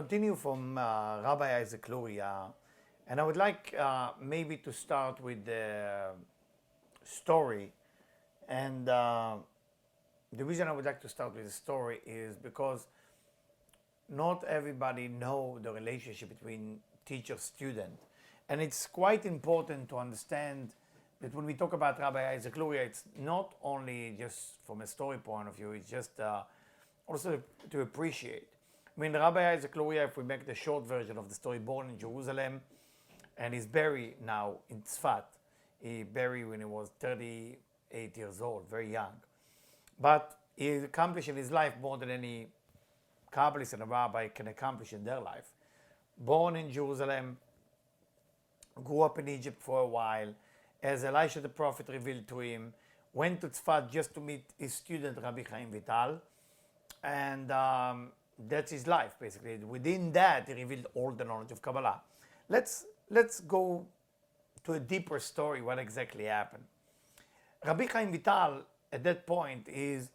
continue from Rabbi Isaac Luria, and I would like maybe to start with the story. And the reason I would like to start with the story is because not everybody know the relationship between teacher-student. And it's quite important to understand that when we talk about Rabbi Isaac Luria, it's not only just from a story point of view, it's just also to appreciate. I mean, Rabbi Isaac Luria, if we make the short version of the story, born in Jerusalem, and he's buried now in Tzfat. He buried when he was 38 years old, very young. But he accomplished in his life more than any Kabbalist and a rabbi can accomplish in their life. Born in Jerusalem, grew up in Egypt for a while, as Elisha the prophet revealed to him, went to Tzfat just to meet his student Rabbi Chaim Vital, and that's his life basically. Within that, he revealed all the knowledge of Kabbalah. Let's go to a deeper story, what exactly happened. Rabbi Chaim Vital, at that point, is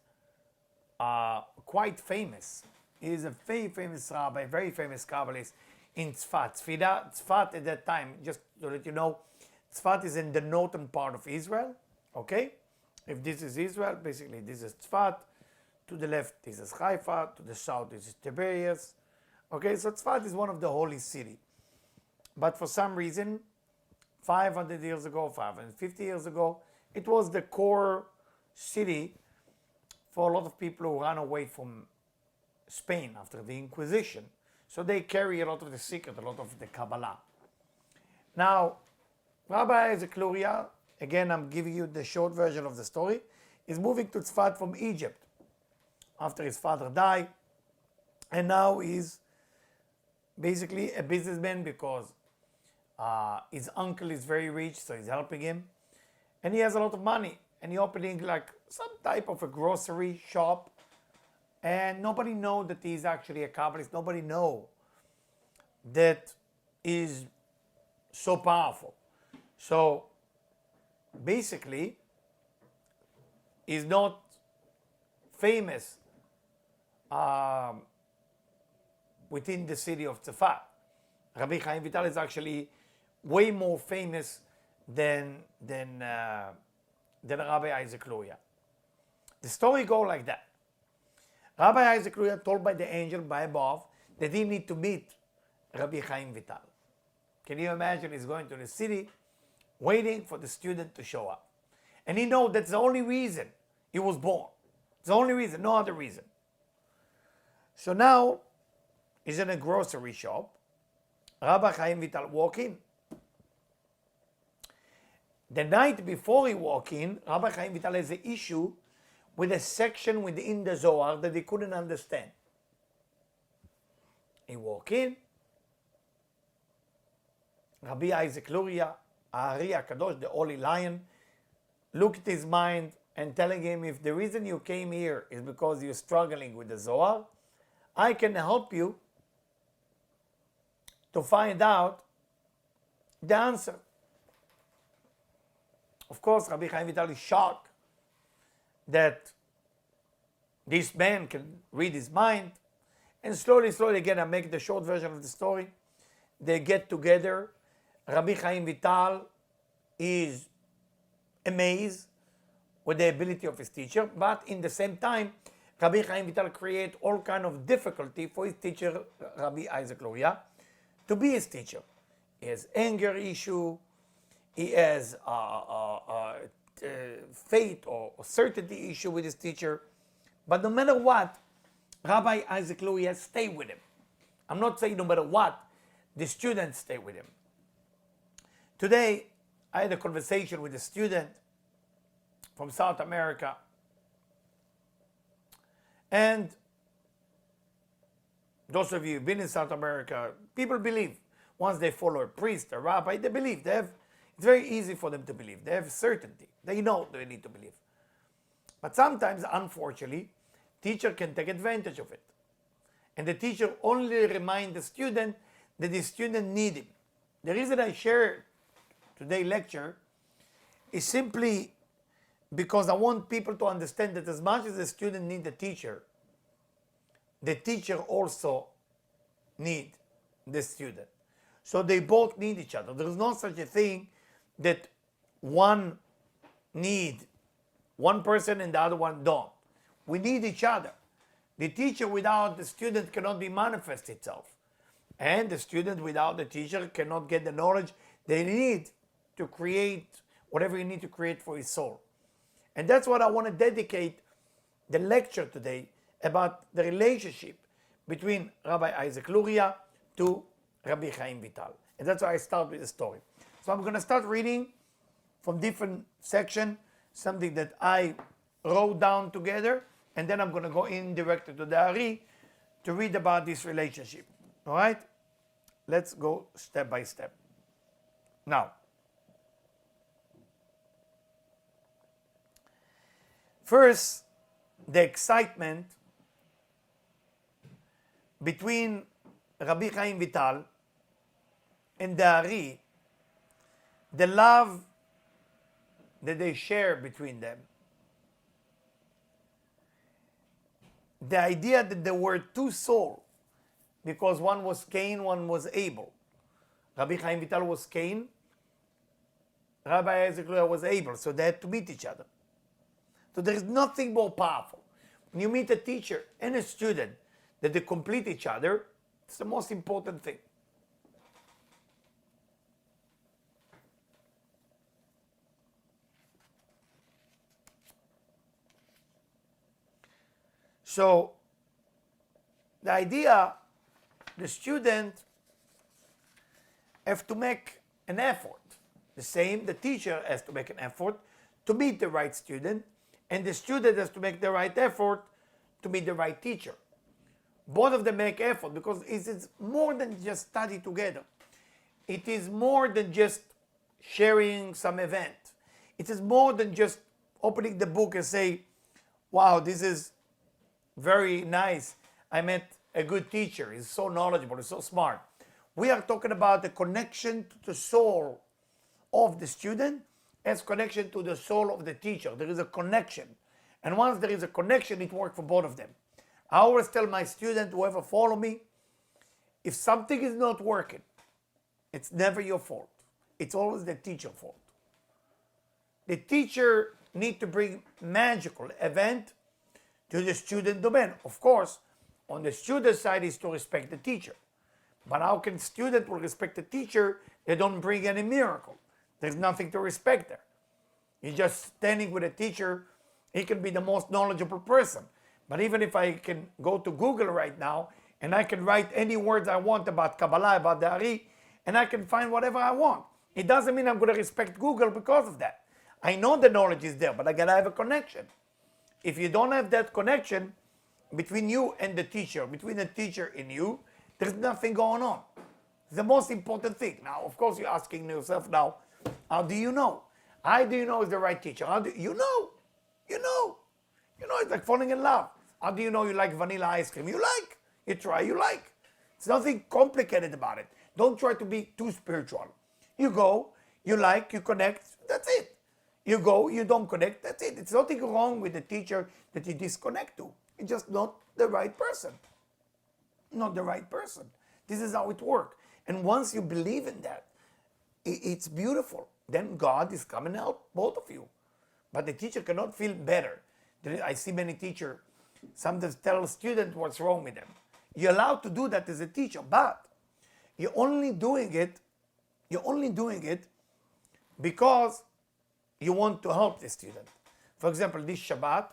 quite famous. He is a very famous rabbi, very famous Kabbalist in Tzfat. Tzfat at that time, just to let you know, Tzfat is in the northern part of Israel, okay? If this is Israel, basically this is Tzfat. To the left, this is Haifa. To the south, this is Tiberias. Okay, so Tzfat is one of the holy city. But for some reason, 500 years ago, 550 years ago, it was the core city for a lot of people who ran away from Spain after the Inquisition. So they carry a lot of the secret, a lot of the Kabbalah. Now, Rabbi Isaac Luria, again, I'm giving you the short version of the story, is moving to Tzfat from Egypt after his father died. And now he's basically a businessman because his uncle is very rich, so he's helping him. And he has a lot of money. And he's opening like some type of a grocery shop. And nobody knows that he's actually a Kabbalist. Nobody knows that he's so powerful. So basically, he's not famous within the city of Tzfat. Rabbi Chaim Vital is actually way more famous than Rabbi Isaac Luria. The story goes like that. Rabbi Isaac Luria told by the angel by above that he need to meet Rabbi Chaim Vital. Can you imagine? He's going to the city, waiting for the student to show up. And he knows that's the only reason he was born. It's the only reason, no other reason. So now, he's in a grocery shop. Rabbi Chaim Vital walk in. The night before he walk in, Rabbi Chaim Vital has an issue with a section within the Zohar that he couldn't understand. He walk in. Rabbi Isaac Luria, Ari HaKadosh, the Holy Lion, look at his mind and telling him, if the reason you came here is because you're struggling with the Zohar, I can help you to find out the answer. Of course, Rabbi Chaim Vital is shocked that this man can read his mind. And slowly, again, I make the short version of the story. They get together. Rabbi Chaim Vital is amazed with the ability of his teacher, but in the same time, Rabbi Chaim Vital create all kind of difficulty for his teacher, Rabbi Isaac Luria, to be his teacher. He has anger issue, he has faith or certainty issue with his teacher, but no matter what, Rabbi Isaac Luria stay with him. I'm not saying no matter what, the students stay with him. Today, I had a conversation with a student from South America. And those of you who've been in South America, people believe. Once they follow a priest, a rabbi, they believe. It's very easy for them to believe. They have certainty. They know they need to believe. But sometimes, unfortunately, teacher can take advantage of it. And the teacher only reminds the student that the student needs him. The reason I share today's lecture is simply because I want people to understand that as much as the student needs the teacher also need the student. So they both need each other. There is no such a thing that one need one person and the other one don't. We need each other. The teacher without the student cannot be manifest itself. And the student without the teacher cannot get the knowledge they need to create whatever you need to create for his soul. And that's what I want to dedicate the lecture today about the relationship between Rabbi Isaac Luria to Rabbi Chaim Vital. And that's why I start with the story. So I'm going to start reading from different sections, something that I wrote down together, and then I'm going to go in directly to the Ari to read about this relationship. All right? Let's go step by step. Now, first, the excitement between Rabbi Chaim Vital and the Ari, the love that they share between them, the idea that there were two souls, because one was Cain, one was Abel. Rabbi Chaim Vital was Cain, Rabbi Isaac Luria was Abel, so they had to meet each other. So there is nothing more powerful. When you meet a teacher and a student, that they complete each other, it's the most important thing. So the idea, the student have to make an effort. The same, the teacher has to make an effort to meet the right student, and the student has to make the right effort to meet the right teacher. Both of them make effort because it's more than just study together. It is more than just sharing some event. It is more than just opening the book and say, wow, this is very nice. I met a good teacher. He's so knowledgeable, he's so smart. We are talking about the connection to the soul of the student as connection to the soul of the teacher. There is a connection. And once there is a connection, it works for both of them. I always tell my student, whoever follow me, if something is not working, it's never your fault. It's always the teacher's fault. The teacher needs to bring magical event to the student domain. Of course, on the student side is to respect the teacher. But how can student will respect the teacher? They don't bring any miracle. There's nothing to respect there. You're just standing with a teacher. He can be the most knowledgeable person. But even if I can go to Google right now and I can write any words I want about Kabbalah, about the Ari, and I can find whatever I want. It doesn't mean I'm going to respect Google because of that. I know the knowledge is there, but I got to have a connection. If you don't have that connection between you and the teacher, between the teacher and you, there's nothing going on. It's the most important thing. Now, of course, you're asking yourself now, how do you know? How do you know is the right teacher? How do you know? You know. You know, it's like falling in love. How do you know you like vanilla ice cream? You like. You try, you like. It's nothing complicated about it. Don't try to be too spiritual. You go, you like, you connect, that's it. You go, you don't connect, that's it. It's nothing wrong with the teacher that you disconnect to. It's just not the right person. Not the right person. This is how it works. And once you believe in that, it's beautiful. Then God is coming to help both of you. But the teacher cannot feel better. I see many teachers sometimes tell a student what's wrong with them. You're allowed to do that as a teacher, but you're only doing it because you want to help the student. For example, this Shabbat,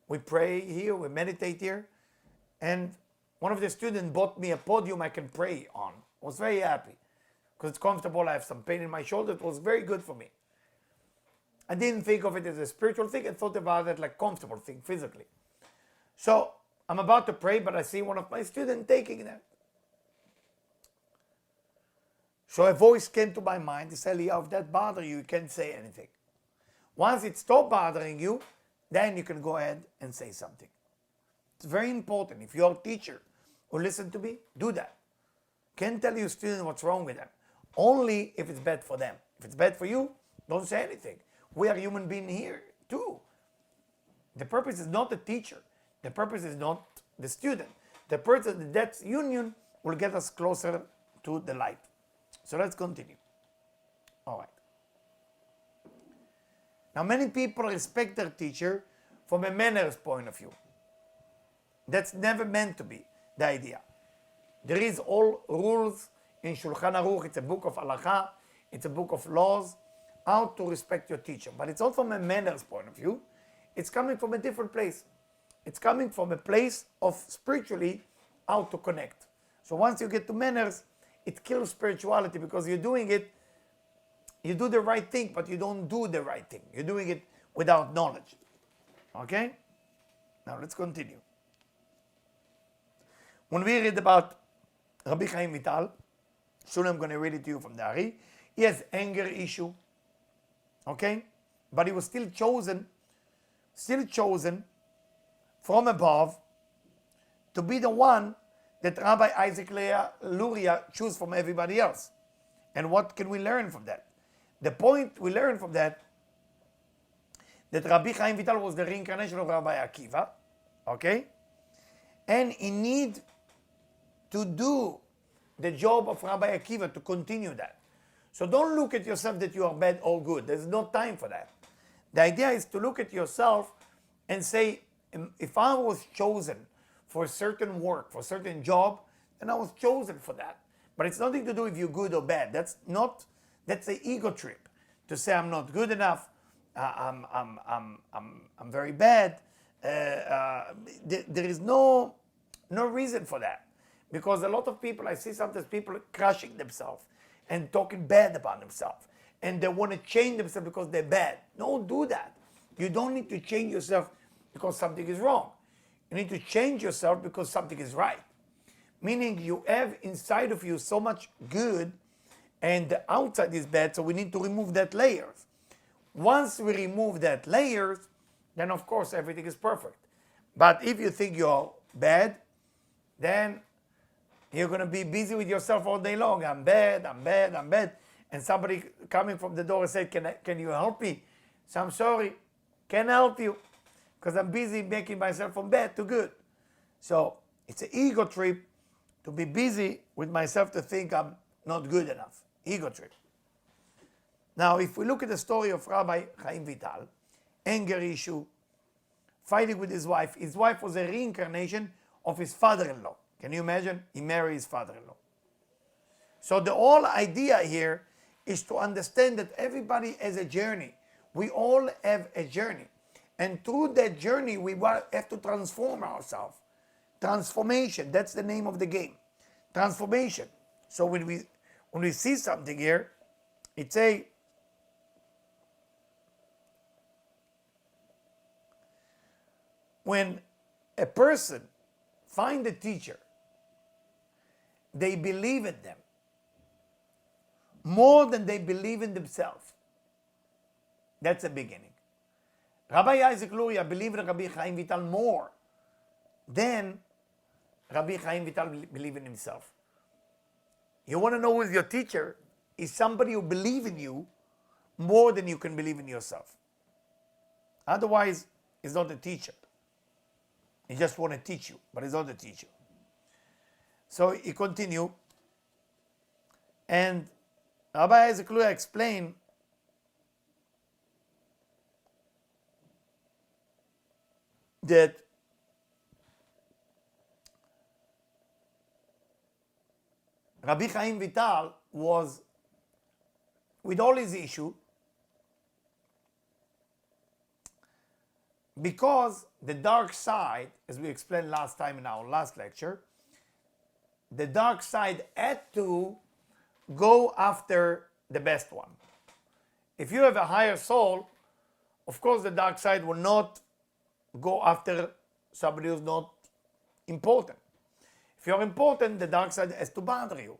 we pray here, we meditate here, and one of the students bought me a podium I can pray on. I was very happy because it's comfortable. I have some pain in my shoulder. It was very good for me. I didn't think of it as a spiritual thing. I thought about it like comfortable thing physically. So I'm about to pray, but I see one of my students taking that. So a voice came to my mind. He said, Eliyahu, if that bothers you, you can't say anything. Once it stops bothering you, then you can go ahead and say something. It's very important. If you're a teacher who listen to me, do that. Can't tell your student what's wrong with them. Only if it's bad for them. If it's bad for you, don't say anything. We are human beings here too. The purpose is not the teacher. The purpose is not the student. The purpose of that union will get us closer to the light. So let's continue. All right. Now, many people respect their teacher from a manners point of view. That's never meant to be the idea. There is all rules in Shulchan Aruch. It's a book of halakha. It's a book of laws, how to respect your teacher. But it's not from a manners point of view. It's coming from a different place. It's coming from a place of spiritually how to connect. So once you get to manners, it kills spirituality because you're doing it, you do the right thing, but you don't do the right thing. You're doing it without knowledge. Okay? Now let's continue. When we read about Rabbi Chaim Vital, soon I'm going to read it to you from the Ari, he has anger issue. Okay? But he was still chosen from above to be the one that Rabbi Isaac Luria chose from everybody else. And what can we learn from that? The point we learn from that Rabbi Chaim Vital was the reincarnation of Rabbi Akiva, okay? And he need to do the job of Rabbi Akiva to continue that. So don't look at yourself that you are bad or good. There's no time for that. The idea is to look at yourself and say, if I was chosen for a certain work, for a certain job, then I was chosen for that. But it's nothing to do if you're good or bad. That's the ego trip to say I'm not good enough. I'm very bad. There is no reason for that, because a lot of people, I see sometimes people crushing themselves and talking bad about themselves, and they want to change themselves because they're bad. Don't do that. You don't need to change yourself because something is wrong. You need to change yourself because something is right. Meaning you have inside of you so much good and the outside is bad, so we need to remove that layers. Once we remove that layers, then of course everything is perfect. But if you think you're bad, then you're going to be busy with yourself all day long. I'm bad, I'm bad, I'm bad. And somebody coming from the door and said, can you help me? So I'm sorry, can't help you because I'm busy making myself from bad to good. So it's an ego trip to be busy with myself to think I'm not good enough. Ego trip. Now, if we look at the story of Rabbi Chaim Vital, anger issue, fighting with his wife was a reincarnation of his father-in-law. Can you imagine? He married his father-in-law. So the whole idea here is to understand that everybody has a journey. We all have a journey. And through that journey, we have to transform ourselves. Transformation, that's the name of the game. Transformation. So when we see something here, it's when a person finds a teacher, they believe in them more than they believe in themselves. That's the beginning. Rabbi Isaac Luria believed in Rabbi Chaim Vital more than Rabbi Chaim Vital believed in himself. You want to know who is your teacher? Is somebody who believes in you more than you can believe in yourself. Otherwise, he's not a teacher. He just want to teach you, but he's not a teacher. So he continued, and Rabbi Isaac Luria explained that Rabbi Chaim Vital was, with all his issue, because the dark side, as we explained last time in our last lecture, the dark side had to go after the best one. If you have a higher soul, of course the dark side will not go after somebody who's not important. If you're important, the dark side has to bother you.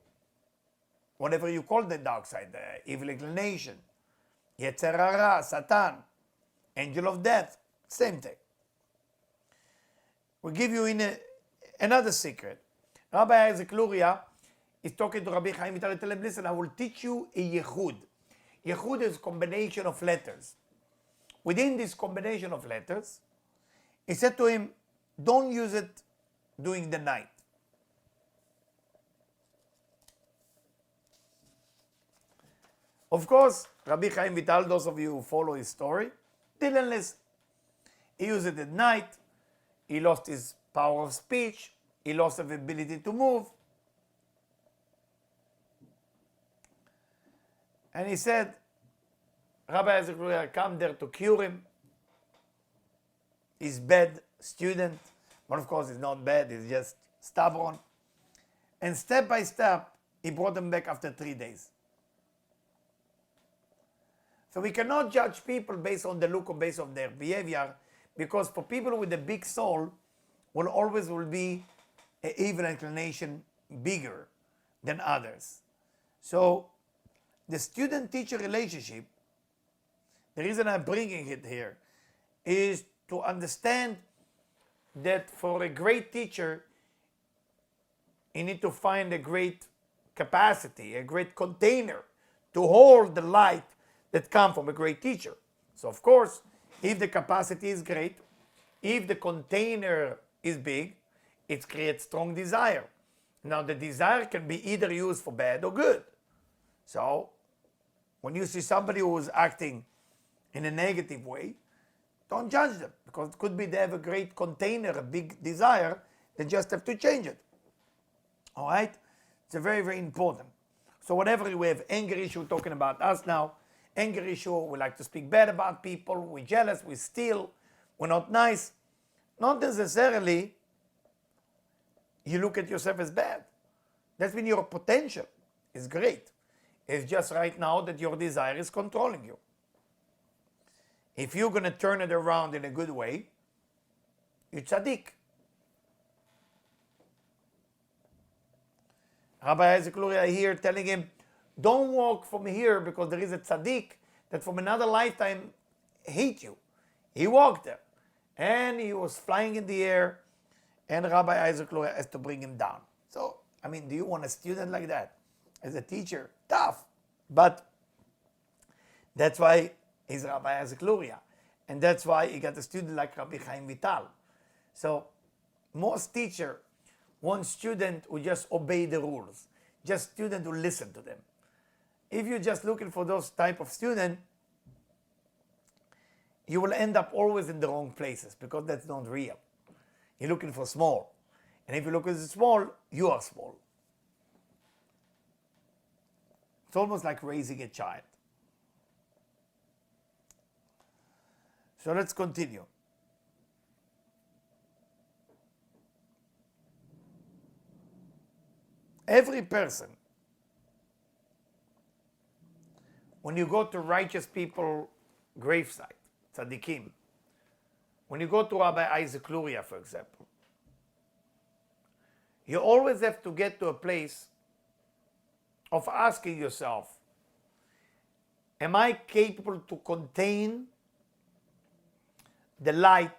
Whatever you call the dark side, the evil inclination, Yetzer Hara, Satan, angel of death, same thing. We'll give you another secret. Rabbi Isaac Luria is talking to Rabbi Chaim Vital and tell him, listen, I will teach you a Yehud. Yehud is a combination of letters. Within this combination of letters, he said to him, don't use it during the night. Of course, Rabbi Chaim Vital, those of you who follow his story, didn't listen. He used it at night. He lost his power of speech. He lost the ability to move. And he said, Rabbi Isaac Luria come there to cure him. He's bad student, but of course he's not bad, he's just stubborn. And step by step, he brought him back after 3 days. So we cannot judge people based on the look or based on their behavior, because for people with a big soul, will always be an evil inclination bigger than others. So the student-teacher relationship, the reason I'm bringing it here, is to understand that for a great teacher, you need to find a great capacity, a great container to hold the light that comes from a great teacher. So of course, if the capacity is great, if the container is big, it creates strong desire. Now the desire can be either used for bad or good. So when you see somebody who is acting in a negative way, don't judge them, because it could be they have a great container, a big desire, they just have to change it. All right? It's very, very important. So whenever we have anger issue, talking about us now, anger issue, we like to speak bad about people, we're jealous, we steal, we're not nice. Not necessarily you look at yourself as bad. That's when your potential is great. It's just right now that your desire is controlling you. If you're going to turn it around in a good way, you're tzaddik. Rabbi Isaac Luria here telling him, don't walk from here because there is a tzaddik that from another lifetime hate you. He walked there and he was flying in the air, and Rabbi Isaac Luria has to bring him down. So, I mean, do you want a student like that? As a teacher, tough. But that's why he's Rabbi Isaac Luria. And that's why he got a student like Rabbi Chaim Vital. So most teacher want student who just obey the rules. Just student who listen to them. If you're just looking for those type of student, you will end up always in the wrong places, because that's not real. You're looking for small. And if you look at the small, you are small. It's almost like raising a child. So let's continue. Every person, when you go to righteous people gravesite, tzaddikim, when you go to Rabbi Isaac Luria, for example, you always have to get to a place of asking yourself, am I capable to contain the light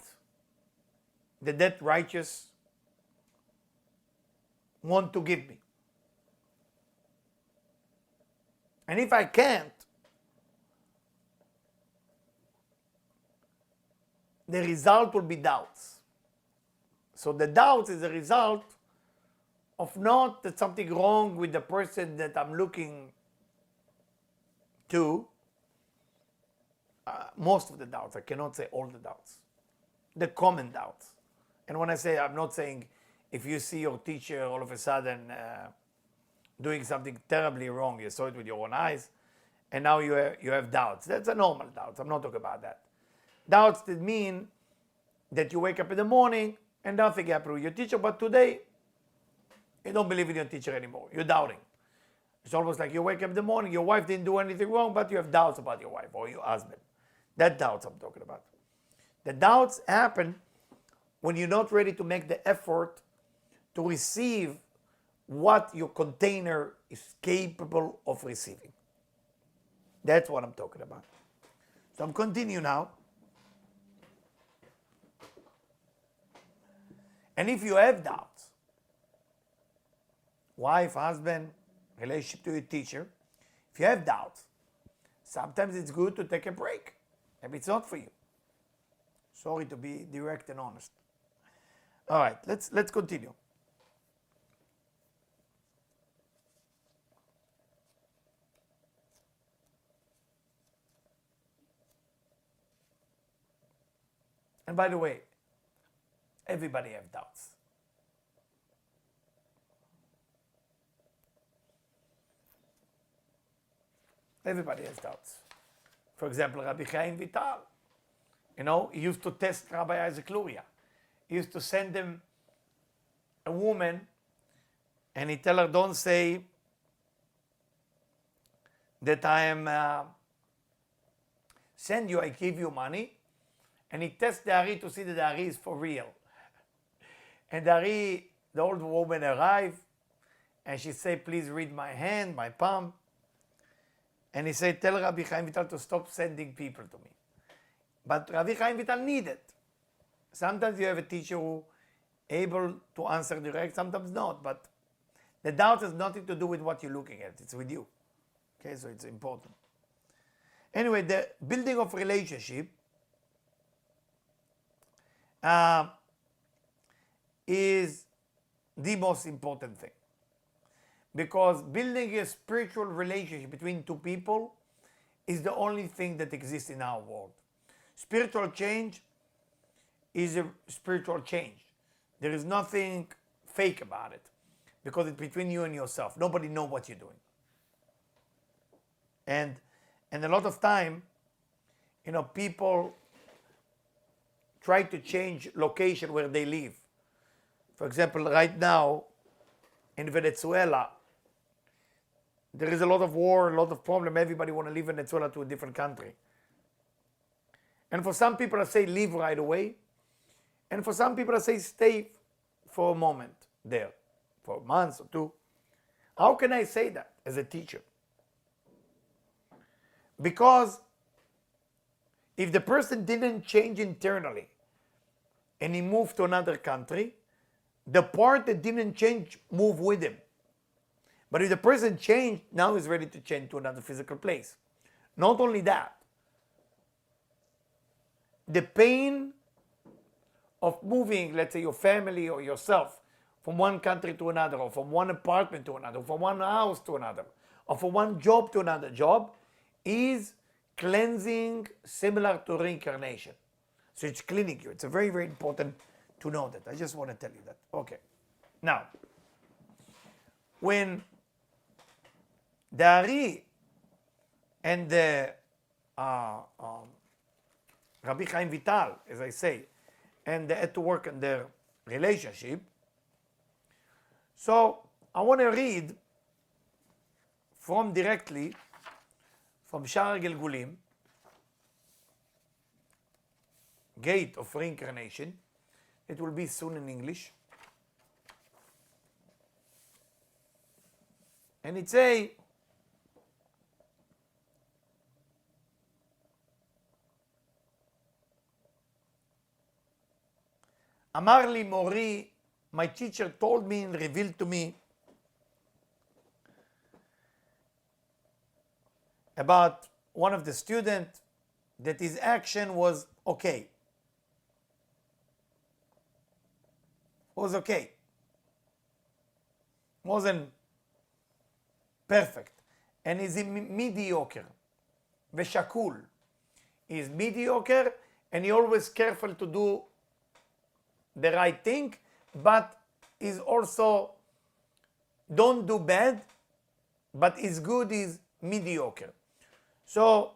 that that righteous want to give me? And if I can't, the result will be doubts. So the doubts is a result of not that something wrong with the person that I'm looking to. Most of the doubts, I cannot say all the doubts, the common doubts. And when I say, I'm not saying if you see your teacher all of a sudden doing something terribly wrong, you saw it with your own eyes, and now you have doubts. That's a normal doubt. I'm not talking about that. Doubts that mean that you wake up in the morning and nothing happened with your teacher, but today you don't believe in your teacher anymore. You're doubting. It's almost like you wake up in the morning, your wife didn't do anything wrong, but you have doubts about your wife or your husband. That doubts I'm talking about. The doubts happen when you're not ready to make the effort to receive what your container is capable of receiving. That's what I'm talking about. So I'm continuing now. And if you have doubts, wife, husband, relationship to your teacher, if you have doubts, sometimes it's good to take a break. Maybe it's not for you. Sorry to be direct and honest. All right, let's continue. And by the way, everybody has doubts. Everybody has doubts. For example, Rabbi Chaim Vital, he used to test Rabbi Isaac Luria. He used to send him a woman, and he tell her, don't say that I am send you, I give you money. And he tests the Ari to see that the Ari is for real. And the old woman arrived, and she said, please read my hand, my palm. And he said, tell Rabbi Chaim Vital to stop sending people to me. But Rabbi Chaim Vital needed. Sometimes you have a teacher who able to answer direct, sometimes not. But the doubt has nothing to do with what you're looking at. It's with you. Okay, so it's important. Anyway, the building of relationship is the most important thing. Because building a spiritual relationship between two people is the only thing that exists in our world. Spiritual change is a spiritual change. There is nothing fake about it because it's between you and yourself. Nobody knows what you're doing. And a lot of time, people try to change location where they live. For example, right now in Venezuela, there is a lot of war, a lot of problem. Everybody want to leave Venezuela to a different country. And for some people, I say leave right away. And for some people, I say stay for a moment there, for months or two. How can I say that as a teacher? Because if the person didn't change internally and he moved to another country, the part that didn't change moved with him. But if the person changed, now he's ready to change to another physical place. Not only that, the pain of moving, let's say your family or yourself, from one country to another, or from one apartment to another, or from one house to another, or from one job to another job, is cleansing, similar to reincarnation. So it's cleaning you. It's a very, very important to know that. I just want to tell you that. Okay. Now, when the Ari and the Rabbi Chaim Vital, as I say, and they had to work on their relationship. So I want to read directly from Shar Gelgulim, Gate of Reincarnation. It will be soon in English. And it says, Amar li Mori, my teacher told me and revealed to me about one of the students that his action was okay. Was okay. Wasn't perfect. And is mediocre. Veshakul. He is mediocre and he always careful to do the right thing, but is also don't do bad, but is good, is mediocre. So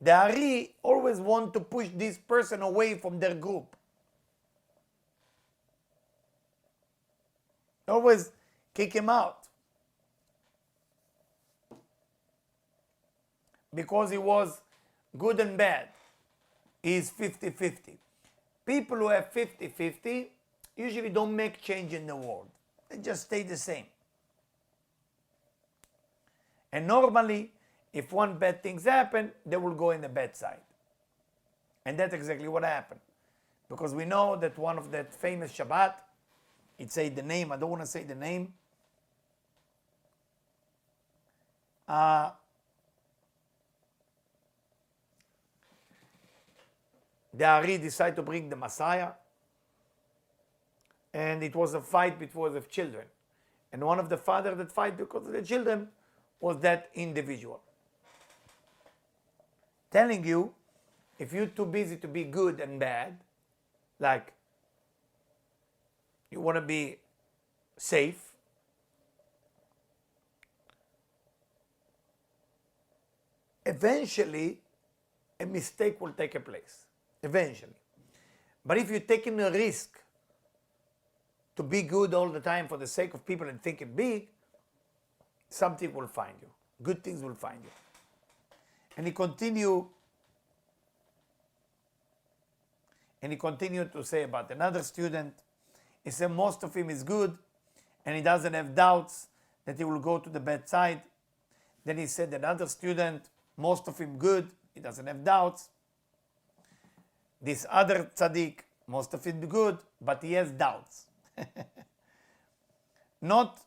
the Ari always want to push this person away from their group. Always kick him out. Because he was good and bad. He is 50-50. People who have 50-50 usually don't make change in the world. They just stay the same. And normally, if one bad things happen, they will go in the bad side. And that's exactly what happened. Because we know that one of that famous Shabbat, it said the name, I don't want to say the name. The Ari decided to bring the Messiah, and it was a fight between the children. And one of the fathers that fight because of the children was that individual. Telling you if you're too busy to be good and bad, like you want to be safe, eventually a mistake will take a place. Eventually. But if you're taking a risk to be good all the time for the sake of people and thinking big, something will find you. Good things will find you. And he continued to say about another student. He said most of him is good and he doesn't have doubts that he will go to the bedside. Then he said another student, most of him good, he doesn't have doubts. This other tzaddik, most of him good, but he has doubts. Not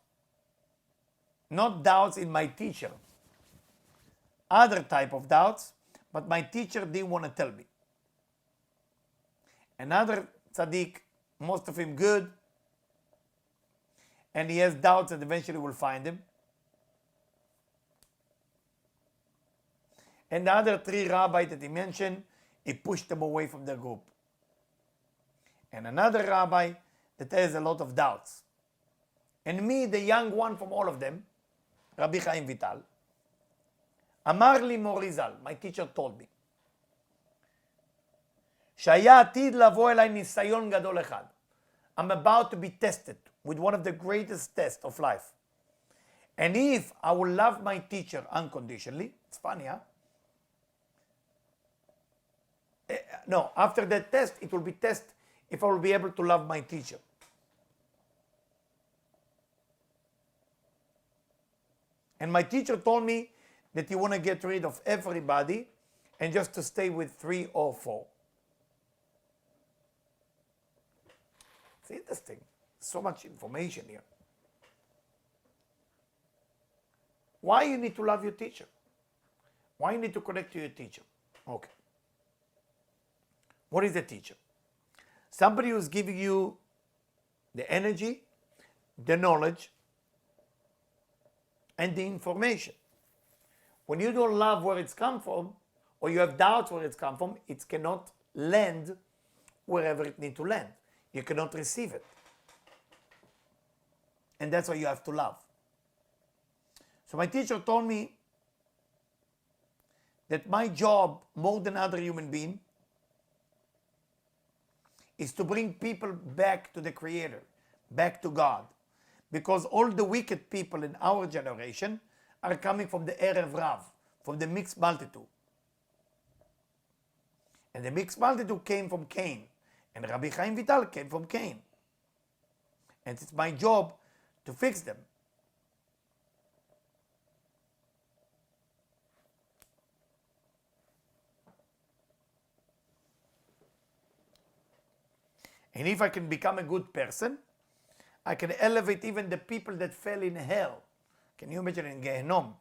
doubts in my teacher. Other type of doubts, but my teacher didn't want to tell me. Another tzaddik, most of him good, and he has doubts that eventually will find him. And the other three rabbis that he mentioned, he pushed them away from their group. And another rabbi that has a lot of doubts. And me, the young one from all of them, Rabbi Chaim Vital, Amar li Morizal, my teacher told me, שהיה עתיד לבוא אליי ניסיון גדול אחד. I'm about to be tested with one of the greatest tests of life. And if I will love my teacher unconditionally, it's funny, huh? No, after that test, it will be test if I will be able to love my teacher. And my teacher told me that you want to get rid of everybody and just to stay with 3 or 4. It's interesting. So much information here. Why you need to love your teacher? Why you need to connect to your teacher? Okay. What is a teacher? Somebody who's giving you the energy, the knowledge, and the information. When you don't love where it's come from, or you have doubts where it's come from, it cannot land wherever it needs to land. You cannot receive it. And that's why you have to love. So my teacher told me that my job, more than other human being, is to bring people back to the Creator, back to God. Because all the wicked people in our generation are coming from the Erev Rav, from the mixed multitude. And the mixed multitude came from Cain. And Rabbi Chaim Vital came from Cain. And it's my job to fix them. And if I can become a good person, I can elevate even the people that fell in hell. Can you imagine in Gehenom?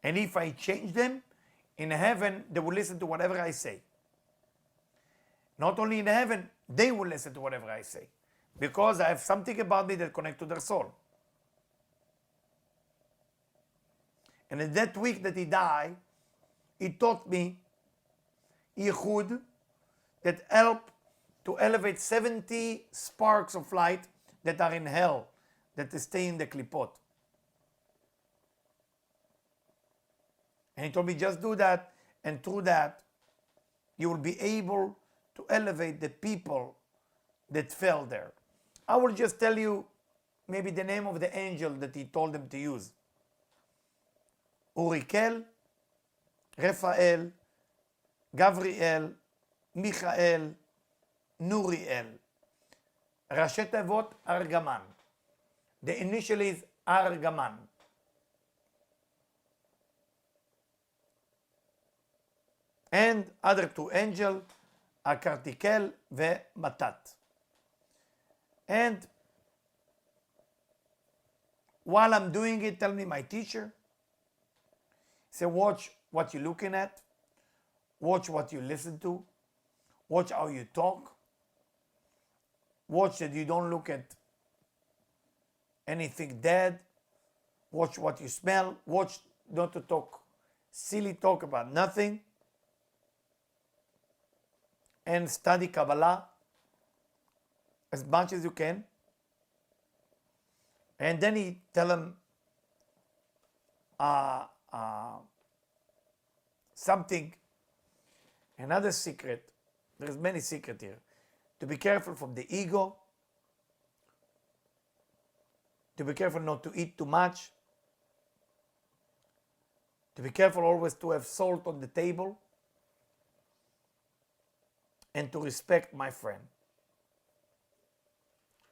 And if I change them, in heaven, they will listen to whatever I say. Not only in heaven, they will listen to whatever I say. Because I have something about me that connects to their soul. And in that week that he died, he taught me Yichud that help to elevate 70 sparks of light that are in hell, that stay in the klipot. And he told me, just do that, and through that, you will be able to elevate the people that fell there. I will just tell you maybe the name of the angel that he told them to use. Urikel, Raphael, Gavriel, Michael, Nuriel. ראשי תיבות ארגמן. The initial is Argaman. And other two angels are Kartikel Matat. And while I'm doing it, tell me my teacher, say watch what you're looking at, watch what you listen to, watch how you talk, watch that you don't look at anything dead, watch what you smell, watch not to talk silly talk about nothing and study Kabbalah as much as you can. And then he tell him something, another secret. There's many secrets here. To be careful from the ego, to be careful not to eat too much, to be careful always to have salt on the table, and to respect my friend.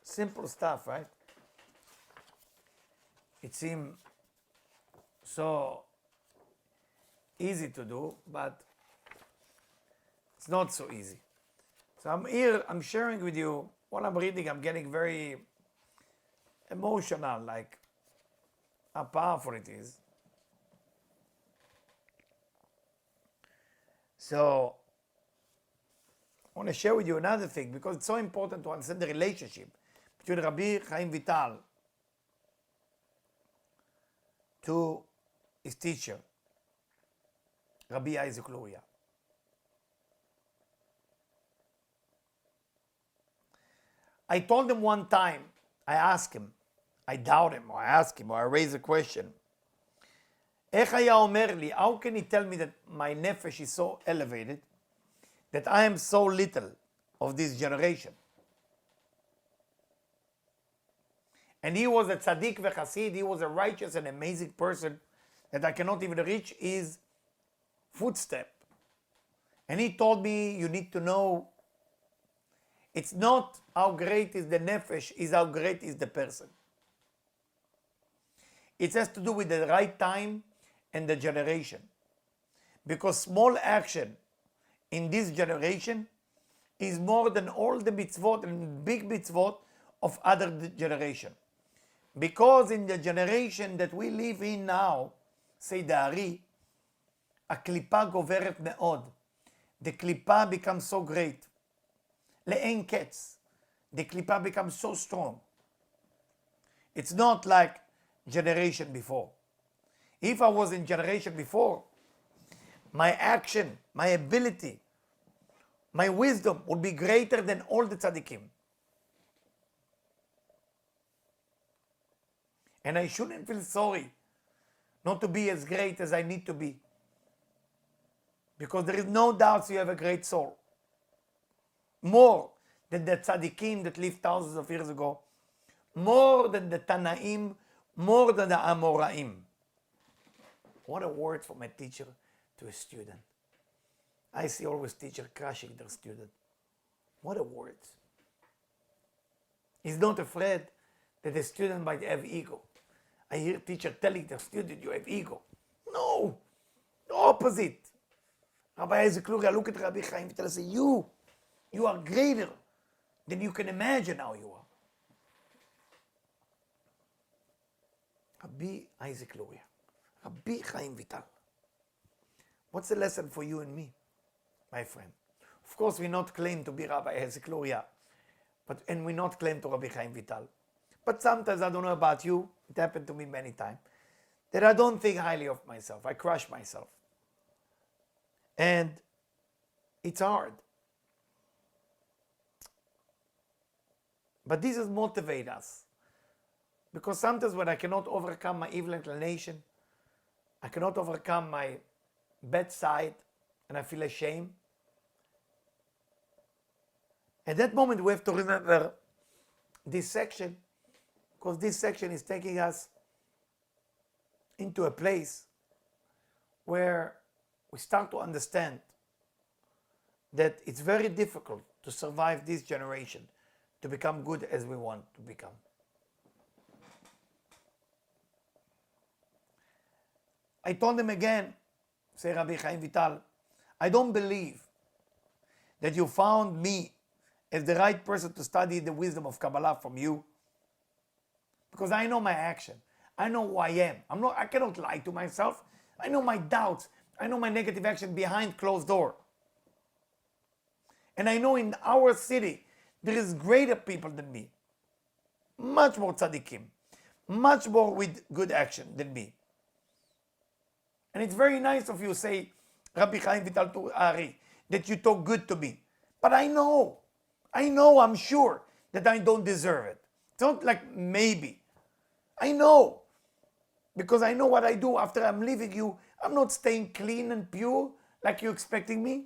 Simple stuff, right? It seems so easy to do, but it's not so easy. So I'm here, I'm sharing with you, while I'm reading, I'm getting very emotional, like how powerful it is. So I want to share with you another thing, because it's so important to understand the relationship between Rabbi Chaim Vital to his teacher, Rabbi Isaac Luria. I told him one time, I asked him, I doubt him, or I ask him, or I raise a question. איך היה אומר לי, how can he tell me that my nefesh is so elevated, that I am so little of this generation? And he was a tzaddik v'chasid, he was a righteous and amazing person that I cannot even reach his footstep. And he told me, you need to know, it's not how great is the nefesh, it's how great is the person. It has to do with the right time and the generation. Because small action in this generation is more than all the mitzvot and big mitzvot of other generation. Because in the generation that we live in now, say the Ari, הקליפה גוברת מאוד. The klipa becomes so great. לאין קץ. The klipa becomes so strong. It's not like generation before. If I was in generation before, my action, my ability, my wisdom would be greater than all the tzaddikim. And I shouldn't feel sorry not to be as great as I need to be. Because there is no doubt you have a great soul. More than the tzaddikim that lived thousands of years ago. More than the Tanaim, more than the Amoraim. What a word from a teacher to a student. I see always teacher crushing their student. What a word. He's not afraid that the student might have ego. I hear teacher telling their student, you have ego. No, the opposite. Rabbi Isaac Luria, look at Rabbi Chaim Vital and say, you are greater than you can imagine how you are. Rabbi Isaac Luria, Rabbi Chaim Vital. What's the lesson for you and me, my friend? Of course, we not claim to be Rabbi Isaac Luria, and we not claim to Rabbi Chaim Vital. But sometimes, I don't know about you, it happened to me many times, that I don't think highly of myself. I crush myself. And it's hard. But this is motivate us. Because sometimes when I cannot overcome my evil inclination, I cannot overcome my bad side, and I feel ashamed. At that moment, we have to remember this section, because this section is taking us into a place where we start to understand that it's very difficult to survive this generation, to become good as we want to become. I told him again, say Rabbi Chaim Vital, I don't believe that you found me as the right person to study the wisdom of Kabbalah from you, because I know my action. I know who I am. I cannot lie to myself. I know my doubts. I know my negative action behind closed door. And I know in our city, there is greater people than me. Much more tzaddikim. Much more with good action than me. And it's very nice of you, say, Rabbi Chaim Vital to Ari, that you talk good to me. But I know, I'm sure that I don't deserve it. It's not like maybe. I know. Because I know what I do after I'm leaving you. I'm not staying clean and pure like you're expecting me.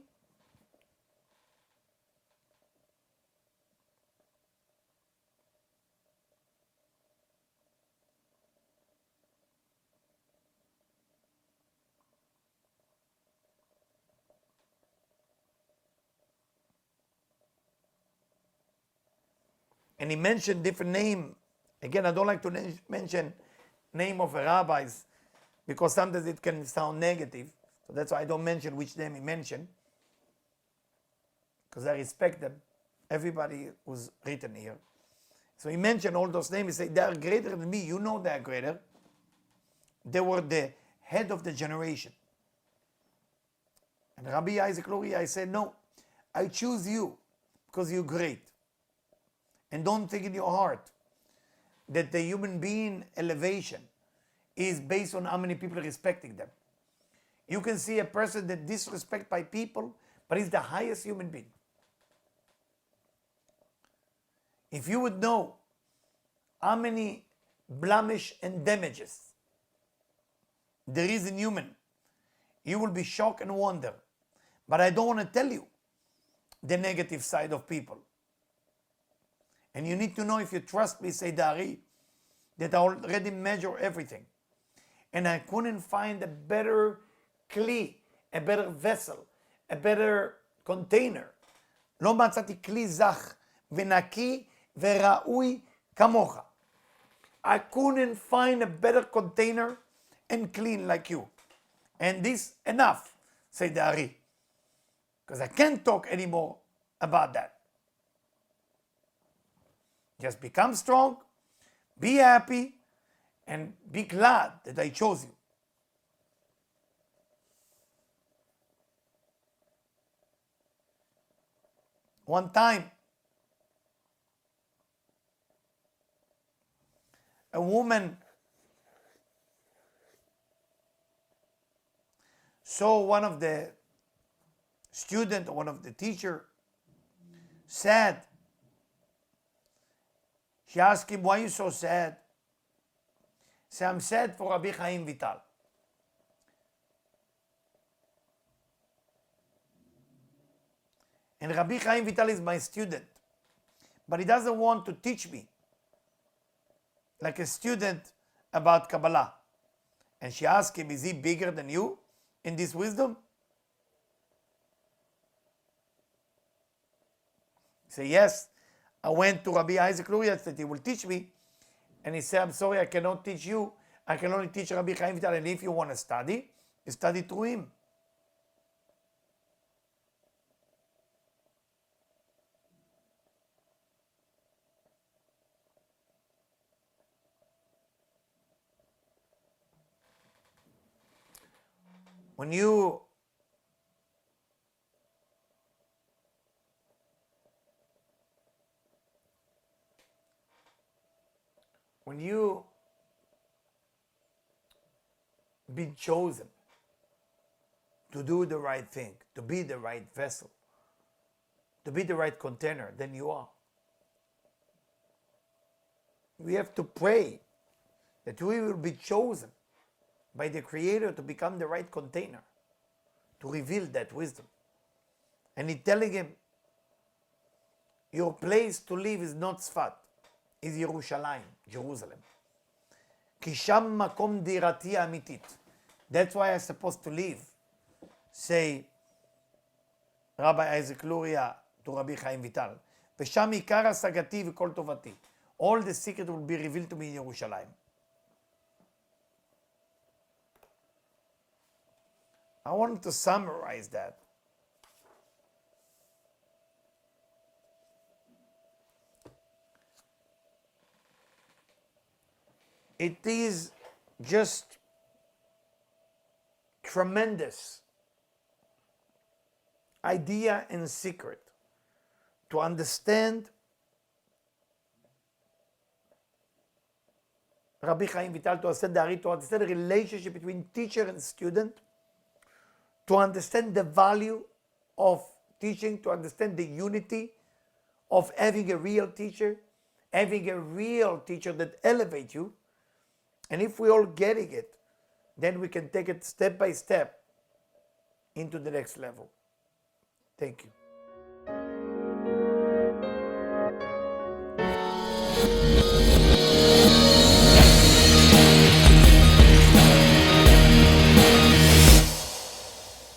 And he mentioned different name. Again, I don't like to mention name of rabbis because sometimes it can sound negative. So that's why I don't mention which name he mentioned, because I respect them, everybody who's written here. So he mentioned all those names. He said, they are greater than me. You know they are greater. They were the head of the generation. And Rabbi Isaac Luria, I said, no, I choose you because you're great. And don't think in your heart that the human being elevation is based on how many people are respecting them. You can see a person that disrespected by people, but is the highest human being. If you would know how many blemish and damages there is in human, you will be shocked and wonder. But I don't want to tell you the negative side of people. And you need to know, if you trust me, say Dari, that I already measure everything. And I couldn't find a better kli, a better vessel, a better container. לא מצאתי כלי זך ונקי וראוי כמוך. I couldn't find a better container and clean like you. And this enough, say Dari. Because I can't talk anymore about that. Just become strong, be happy, and be glad that I chose you. One time, a woman saw one of the student, one of the teacher, sad. She asked him, why are you so sad? He said, I'm sad for Rabbi Chaim Vital. And Rabbi Chaim Vital is my student, but he doesn't want to teach me like a student about Kabbalah. And she asked him, is he bigger than you in this wisdom? He said, yes. I went to Rabbi Isaac Luria that he will teach me. And he said, I'm sorry, I cannot teach you. I can only teach Rabbi Chaim Vital. And if you want to study, you study through him. When you be chosen to do the right thing, to be the right vessel, to be the right container, then you are. We have to pray that we will be chosen by the Creator to become the right container, to reveal that wisdom. And he's telling him, your place to live is not Tzfat, is Yerushalayim, Jerusalem. Ki sham makom dirati amitit. That's why I'm supposed to live, say Rabbi Isaac Luria to Rabbi Chaim Vital. V'sham ikar hasagati v'kol tovati. All the secret will be revealed to me in Yerushalayim. I want to summarize that. It is just tremendous idea and secret to understand Rabbi Chaim Vital, to understand the Ari, to understand the relationship between teacher and student, to understand the value of teaching, to understand the unity of having a real teacher, having a real teacher that elevates you. And if we all getting it, then we can take it step by step into the next level. Thank you.